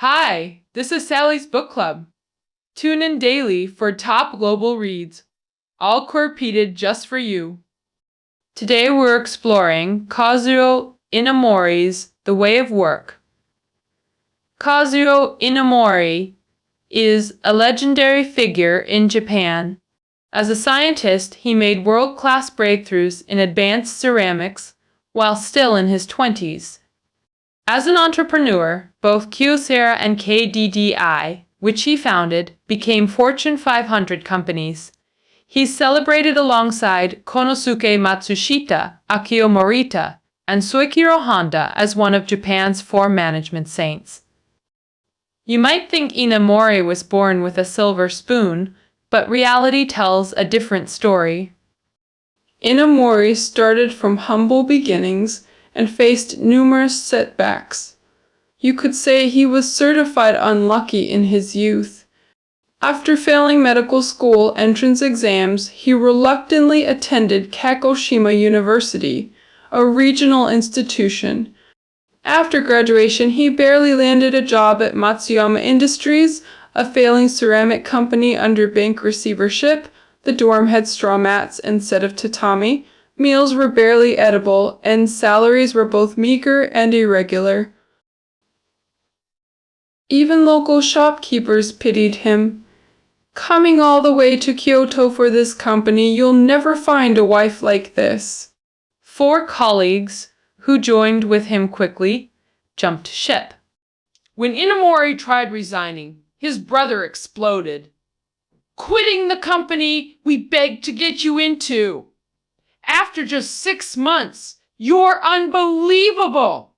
Hi, this is Sally's Book Club. Tune in daily for top global reads, all repeated just for you. Today we're exploring Kazuo Inamori's The Way of Work. Kazuo Inamori is a legendary figure in Japan. As a scientist, he made world-class breakthroughs in advanced ceramics while still in his 20s. As an entrepreneur, both Kyocera and KDDI, which he founded, became Fortune 500 companies. He's celebrated alongside Konosuke Matsushita, Akio Morita, and Soichiro Honda as one of Japan's four management saints. You might think Inamori was born with a silver spoon, but reality tells a different story. Inamori started from humble beginnings and faced numerous setbacks. You could say he was certified unlucky in his youth. After failing medical school entrance exams, he reluctantly attended Kagoshima University, a regional institution. After graduation, he barely landed a job at Matsuyama Industries, a failing ceramic company under bank receivership. The dorm had straw mats instead of tatami, meals were barely edible, and salaries were both meager and irregular. Even local shopkeepers pitied him. "Coming all the way to Kyoto for this company, you'll never find a wife like this." Four colleagues, who joined with him quickly, jumped ship. When Inamori tried resigning, his brother exploded. "Quitting the company we begged to get you into! After just 6 months, you're unbelievable!"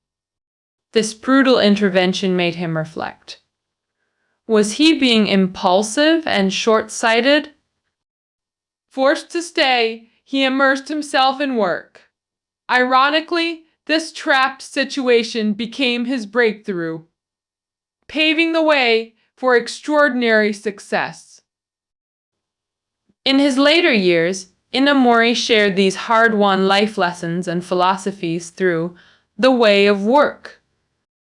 This brutal intervention made him reflect. Was he being impulsive and short-sighted? Forced to stay, he immersed himself in work. Ironically, this trapped situation became his breakthrough, paving the way for extraordinary success. In his later years, Inamori shared these hard-won life lessons and philosophies through The Way of Work.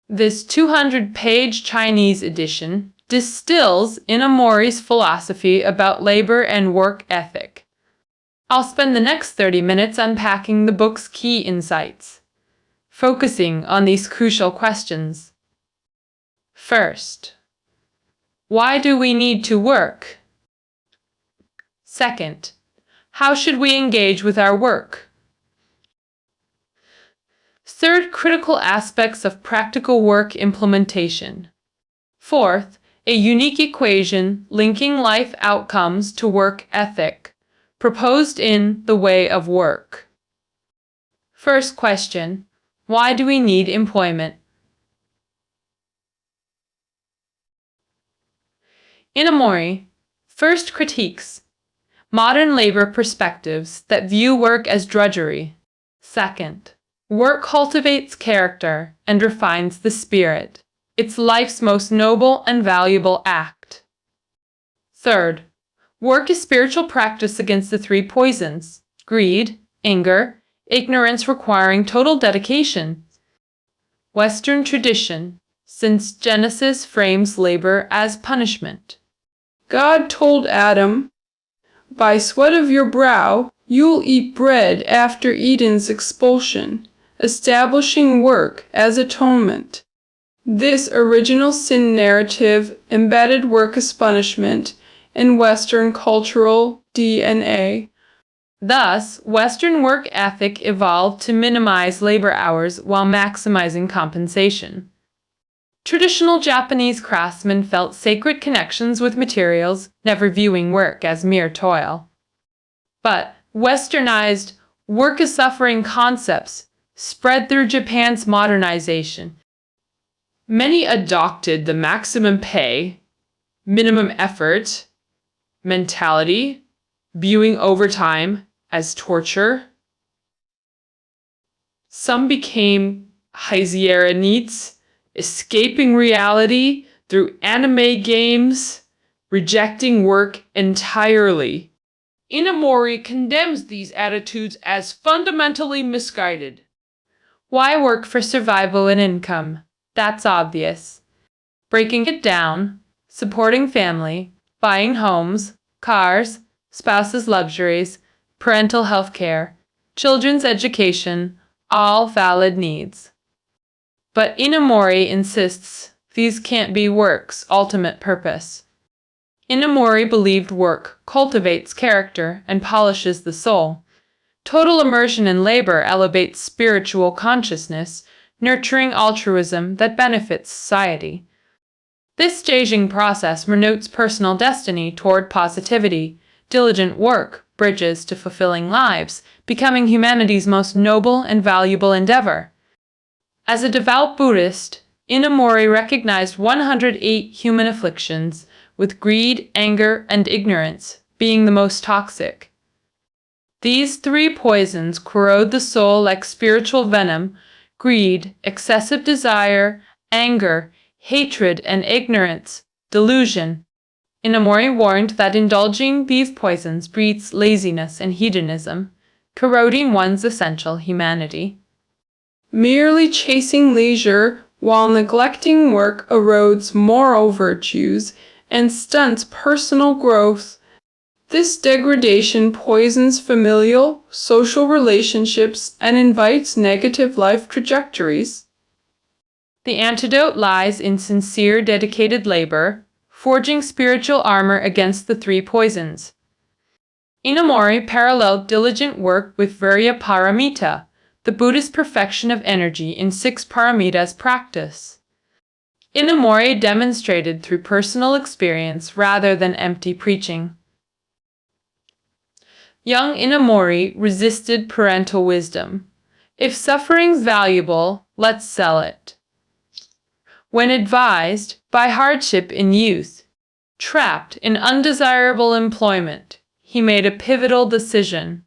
This 200-page Chinese edition distills Inamori's philosophy about labor and work ethic. I'll spend the next 30 minutes unpacking the book's key insights, focusing on these crucial questions. First, why do we need to work? Second, how should we engage with our work? Third, critical aspects of practical work implementation. Fourth, a unique equation linking life outcomes to work ethic, proposed in The Way of Work. First question, why do we need employment? Inamori first critiques modern labor perspectives that view work as drudgery. Second, work cultivates character and refines the spirit. It's life's most noble and valuable act. Third, work is spiritual practice against the three poisons: greed, anger, ignorance, requiring total dedication. Western tradition, since Genesis frames labor as punishment. God told Adam, "By sweat of your brow, you'll eat bread after Eden's expulsion," establishing work as atonement. This original sin narrative embedded work as punishment in Western cultural DNA. Thus, Western work ethic evolved to minimize labor hours while maximizing compensation. Traditional Japanese craftsmen felt sacred connections with materials, never viewing work as mere toil. But Westernized work as suffering concepts spread through Japan's modernization. Many adopted the maximum pay, minimum effort mentality, viewing overtime as torture. Some became Hygienists, escaping reality through anime games, rejecting work entirely. Inamori condemns these attitudes as fundamentally misguided. Why work for survival and income? That's obvious. breaking it down, supporting family, buying homes, cars, spouses' luxuries, parental health care, children's education, all valid needs. But Inamori insists these can't be work's ultimate purpose. Inamori believed work cultivates character and polishes the soul. Total immersion in labor elevates spiritual consciousness, nurturing altruism that benefits society. This staging process connotes personal destiny toward positivity. Diligent work bridges to fulfilling lives, becoming humanity's most noble and valuable endeavor. As a devout Buddhist, Inamori recognized 108 human afflictions, with greed, anger, and ignorance being the most toxic. These three poisons corrode the soul like spiritual venom: greed, excessive desire, anger, hatred, and ignorance, delusion. Inamori warned that indulging these poisons breeds laziness and hedonism, corroding one's essential humanity. Merely chasing leisure while neglecting work erodes moral virtues and stunts personal growth. This degradation poisons familial, social relationships and invites negative life trajectories. The antidote lies in sincere, dedicated labor, forging spiritual armor against the three poisons. Inamori paralleled diligent work with Virya Paramita, the Buddhist perfection of energy in 6 paramitas practice. Inamori demonstrated through personal experience rather than empty preaching. Young Inamori resisted parental wisdom. If suffering's valuable, let's sell it. When advised by hardship in youth, trapped in undesirable employment, he made a pivotal decision: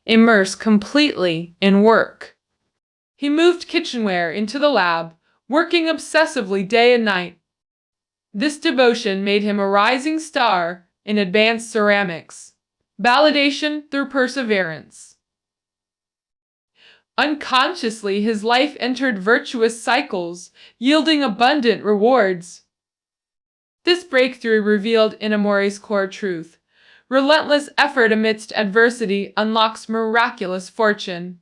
immerse completely in work. He moved kitchenware into the lab, working obsessively day and night. This devotion made him a rising star in advanced ceramics. Validation through perseverance. Unconsciously, his life entered virtuous cycles, yielding abundant rewards. This breakthrough revealed Inamori's core truth: relentless effort amidst adversity unlocks miraculous fortune.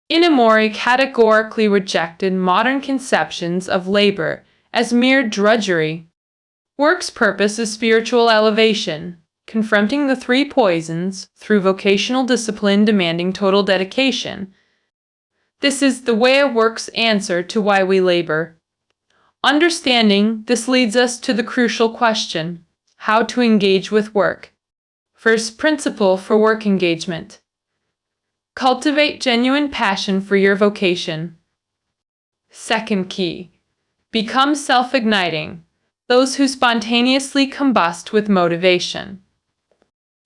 Inamori categorically rejected modern conceptions of labor as mere drudgery. Work's purpose is spiritual elevation, confronting the three poisons through vocational discipline demanding total dedication. This is the way of work's answer to why we labor. Understanding this leads us to the crucial question: how to engage with work. First principle for work engagement: cultivate genuine passion for your vocation. Second key: become self-igniting, those who spontaneously combust with motivation.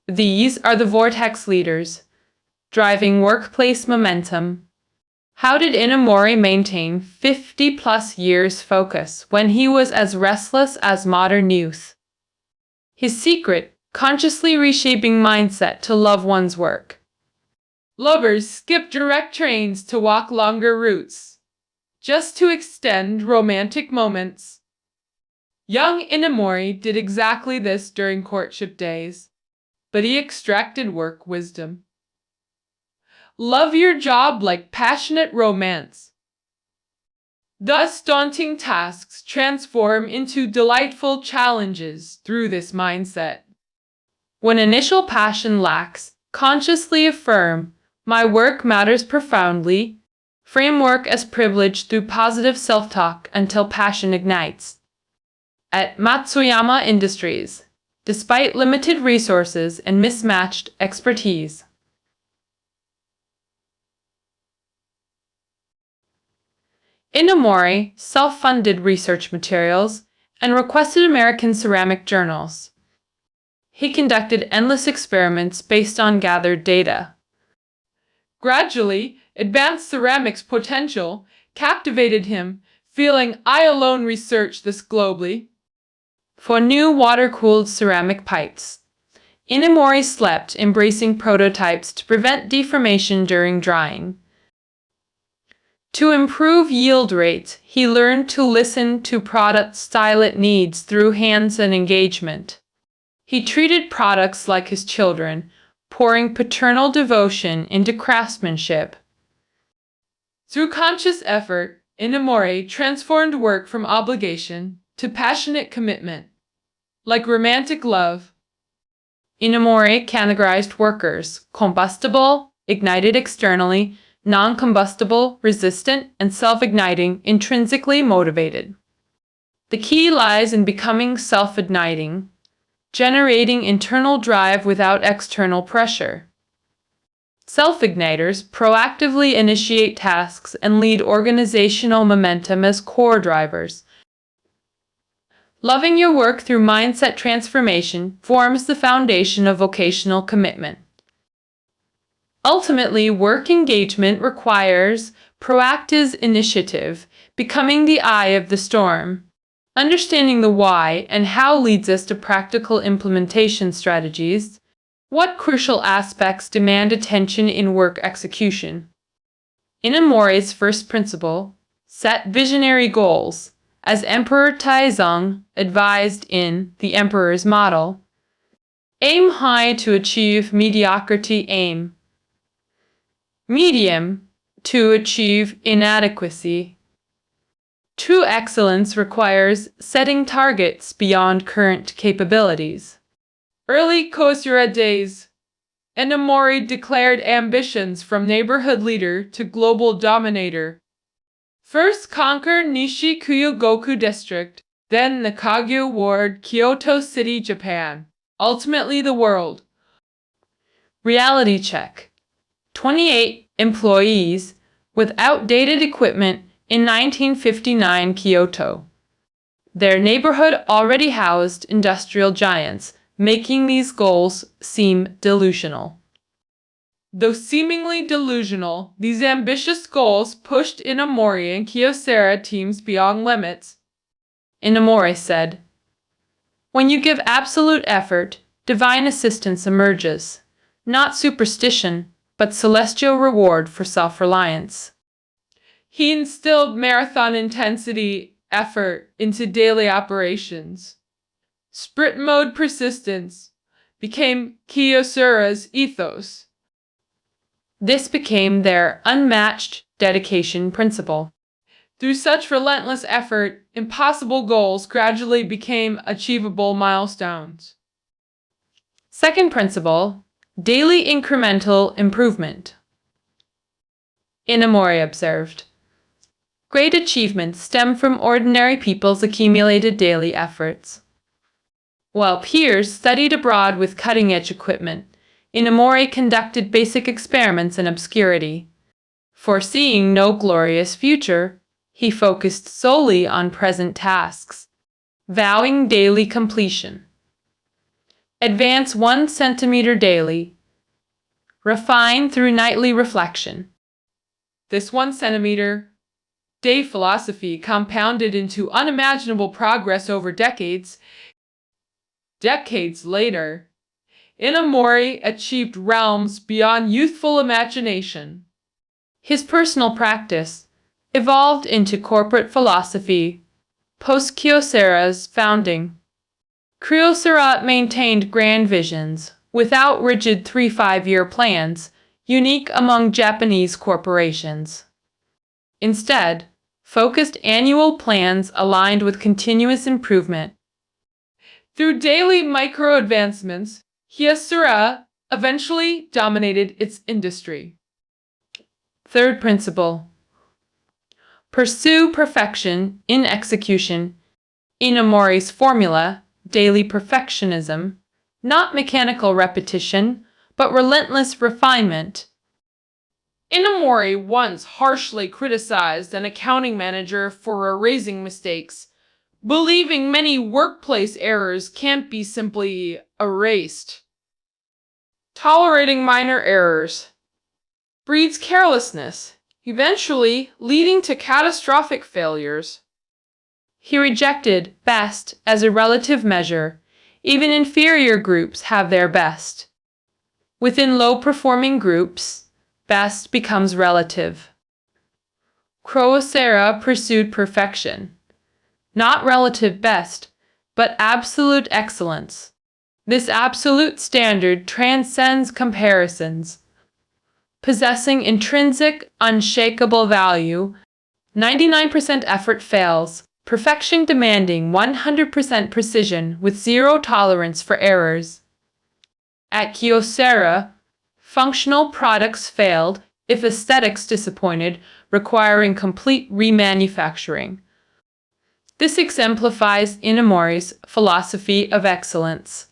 These are the vortex leaders, driving workplace momentum. How did Inamori maintain 50-plus years focus when he was as restless as modern youth? His secret: consciously reshaping mindset to love one's work. Lovers skip direct trains to walk longer routes, just to extend romantic moments. Young Inamori did exactly this during courtship days, but he extracted work wisdom. Love your job like passionate romance. Thus, daunting tasks transform into delightful challenges through this mindset. When initial passion lacks, consciously affirm, my work matters profoundly. Framework as privilege through positive self-talk until passion ignites. At Matsuyama Industries, despite limited resources and mismatched expertise, Inamori self-funded research materials and requested American ceramic journals. He conducted endless experiments based on gathered data. Gradually, advanced ceramics potential captivated him, feeling, I alone researched this globally. For new water-cooled ceramic pipes, Inamori slept, embracing prototypes to prevent deformation during drying. To improve yield rates, he learned to listen to product style needs through hands-on engagement. He treated products like his children, pouring paternal devotion into craftsmanship. Through conscious effort, Inamori transformed work from obligation to passionate commitment. Like romantic love, Inamori categorized workers: combustible, ignited externally; non-combustible, resistant, and self-igniting, intrinsically motivated. The key lies in becoming self-igniting, generating internal drive without external pressure. Self-igniters proactively initiate tasks and lead organizational momentum as core drivers. Loving your work through mindset transformation forms the foundation of vocational commitment. Ultimately, work engagement requires proactive initiative, becoming the eye of the storm. Understanding the why and how leads us to practical implementation strategies. What crucial aspects demand attention in work execution? Inamori's first principle: set visionary goals. As Emperor Taizong advised in The Emperor's Model, aim high to achieve mediocrity, aim medium to achieve inadequacy. True excellence requires setting targets beyond current capabilities. Early Kosura days, Inamori declared ambitions from neighborhood leader to global dominator. First conquer Nishi-Kuyogoku District, then the Kagyu Ward, Kyoto City, Japan, ultimately the world. Reality check. 28 employees with outdated equipment in 1959 Kyoto. Their neighborhood already housed industrial giants, making these goals seem delusional. Though seemingly delusional, these ambitious goals pushed Inamori and Kyocera teams beyond limits. Inamori said, "When you give absolute effort, divine assistance emerges. Not superstition, but celestial reward for self-reliance." He instilled marathon intensity effort into daily operations. Sprint mode persistence became Kyocera's ethos. This became their unmatched dedication principle. Through such relentless effort, impossible goals gradually became achievable milestones. Second principle: daily incremental improvement. Inamori observed, great achievements stem from ordinary people's accumulated daily efforts. While peers studied abroad with cutting-edge equipment, Inamori conducted basic experiments in obscurity. Foreseeing no glorious future, he focused solely on present tasks, vowing daily completion. Advance 1 centimeter daily. Refine through nightly reflection. This 1 centimeter day philosophy compounded into unimaginable progress over decades. Decades later, Inamori achieved realms beyond youthful imagination. His personal practice evolved into corporate philosophy post-Kyocera's founding. Kyocera maintained grand visions without rigid 3-5-year plans, unique among Japanese corporations. Instead, focused annual plans aligned with continuous improvement. Through daily micro-advancements, Kyocera eventually dominated its industry. Third principle: pursue perfection in execution. Inamori's formula: daily perfectionism, not mechanical repetition, but relentless refinement. Inamori once harshly criticized an accounting manager for erasing mistakes, believing many workplace errors can't be simply erased. Tolerating minor errors breeds carelessness, eventually leading to catastrophic failures. He rejected best as a relative measure. Even inferior groups have their best. Within low-performing groups, best becomes relative. Kurosawa pursued perfection, not relative best, but absolute excellence. This absolute standard transcends comparisons, possessing intrinsic, unshakable value. 99% effort fails, perfection demanding 100% precision with zero tolerance for errors. At Kyocera, functional products failed if aesthetics disappointed, requiring complete remanufacturing. This exemplifies Inamori's philosophy of excellence.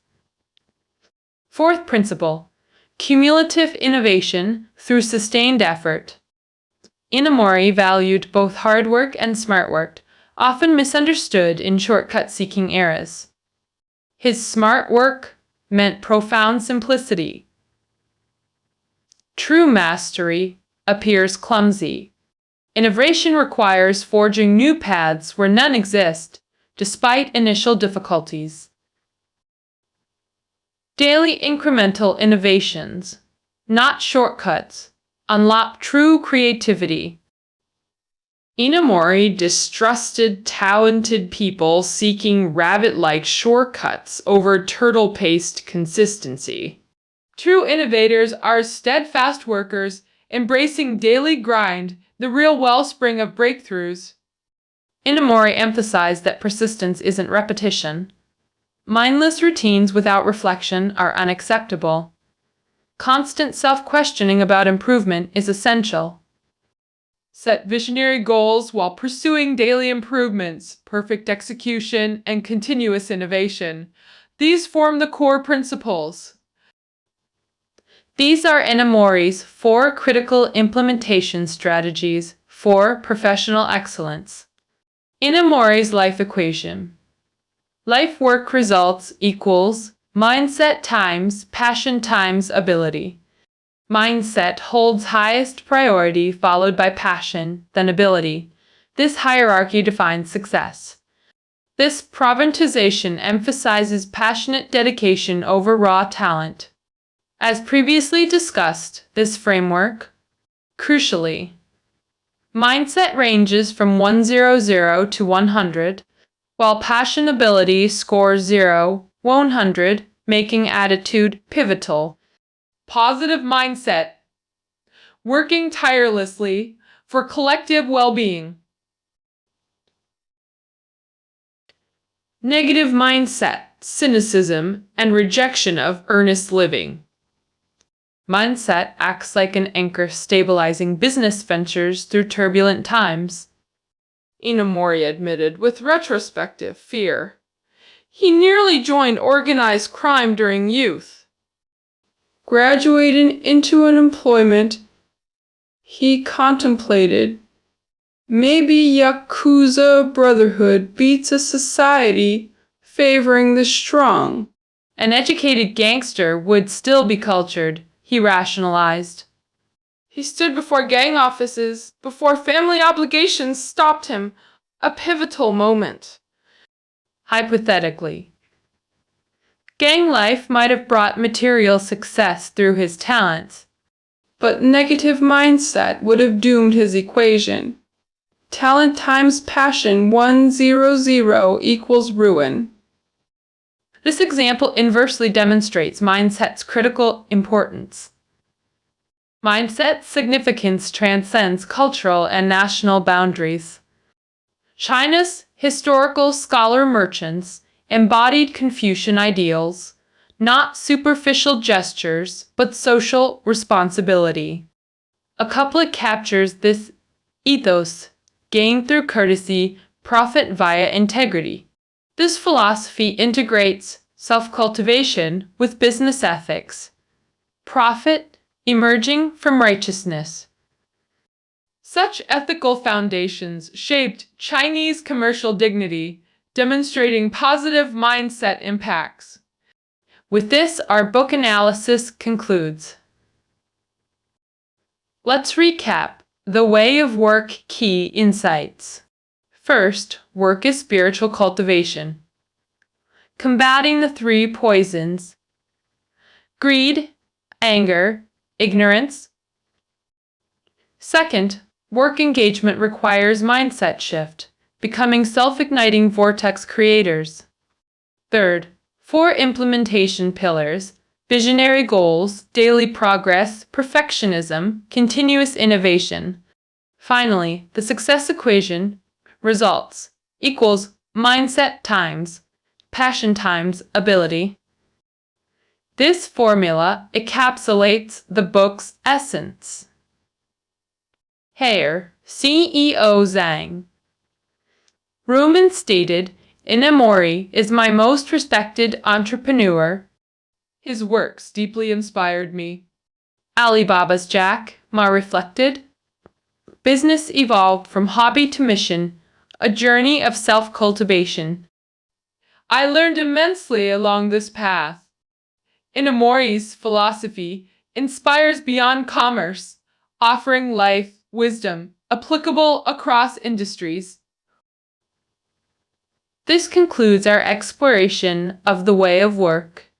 Fourth principle: cumulative innovation through sustained effort. Inamori valued both hard work and smart work, often misunderstood in shortcut-seeking eras. His smart work meant profound simplicity. True mastery appears clumsy. Innovation requires forging new paths where none exist, despite initial difficulties. Daily incremental innovations, not shortcuts, unlock true creativity. Inamori distrusted talented people seeking rabbit-like shortcuts over turtle-paced consistency. True innovators are steadfast workers, embracing daily grind, the real wellspring of breakthroughs. Inamori emphasized that persistence isn't repetition. Mindless routines without reflection are unacceptable. Constant self-questioning about improvement is essential. Set visionary goals while pursuing daily improvements, perfect execution, and continuous innovation. These form the core principles. These are Inamori's 4 critical implementation strategies for professional excellence. Inamori's life equation. Life-work results equals mindset times passion times ability. Mindset holds highest priority, followed by passion, then ability. This hierarchy defines success. This privatization emphasizes passionate dedication over raw talent. As previously discussed, this framework, crucially, mindset ranges from 100 to 100, while passion ability scores 0-100, making attitude pivotal. Positive mindset, working tirelessly for collective well-being. Negative mindset, cynicism, and rejection of earnest living. Mindset acts like an anchor stabilizing business ventures through turbulent times. Inamori admitted with retrospective fear. He nearly joined organized crime during youth. Graduating into an employment, he contemplated, maybe Yakuza Brotherhood beats a society favoring the strong. An educated gangster would still be cultured, he rationalized. He stood before gang offices, before family obligations stopped him. A pivotal moment. Hypothetically, gang life might have brought material success through his talents, but negative mindset would have doomed his equation. Talent times passion 100 equals ruin. This example inversely demonstrates mindset's critical importance. Mindset's significance transcends cultural and national boundaries. China's historical scholar merchants embodied Confucian ideals, not superficial gestures, but social responsibility. A couplet captures this ethos: gain through courtesy, profit via integrity. This philosophy integrates self-cultivation with business ethics. Profit emerging from righteousness. Such ethical foundations shaped Chinese commercial dignity, demonstrating positive mindset impacts. With this, our book analysis concludes. Let's recap the way of work key insights. First, work is spiritual cultivation. Combating the 3 poisons: greed, anger, ignorance. Second, Work engagement requires mindset shift, becoming self-igniting vortex creators. Third, 4 implementation pillars: visionary goals, daily progress, perfectionism, continuous innovation. Finally, the success equation: results equals mindset times passion times ability. This formula encapsulates the book's essence. Hair, CEO Zhang. Ruman stated, Inamori is my most respected entrepreneur. His works deeply inspired me. Alibaba's Jack Ma reflected, business evolved from hobby to mission, a journey of self-cultivation. I learned immensely along this path. Inamori's philosophy inspires beyond commerce, offering life wisdom applicable across industries. This concludes our exploration of the way of work.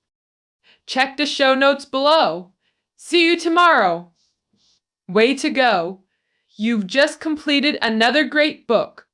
Check the show notes below. See you tomorrow. Way to go! You've just completed another great book.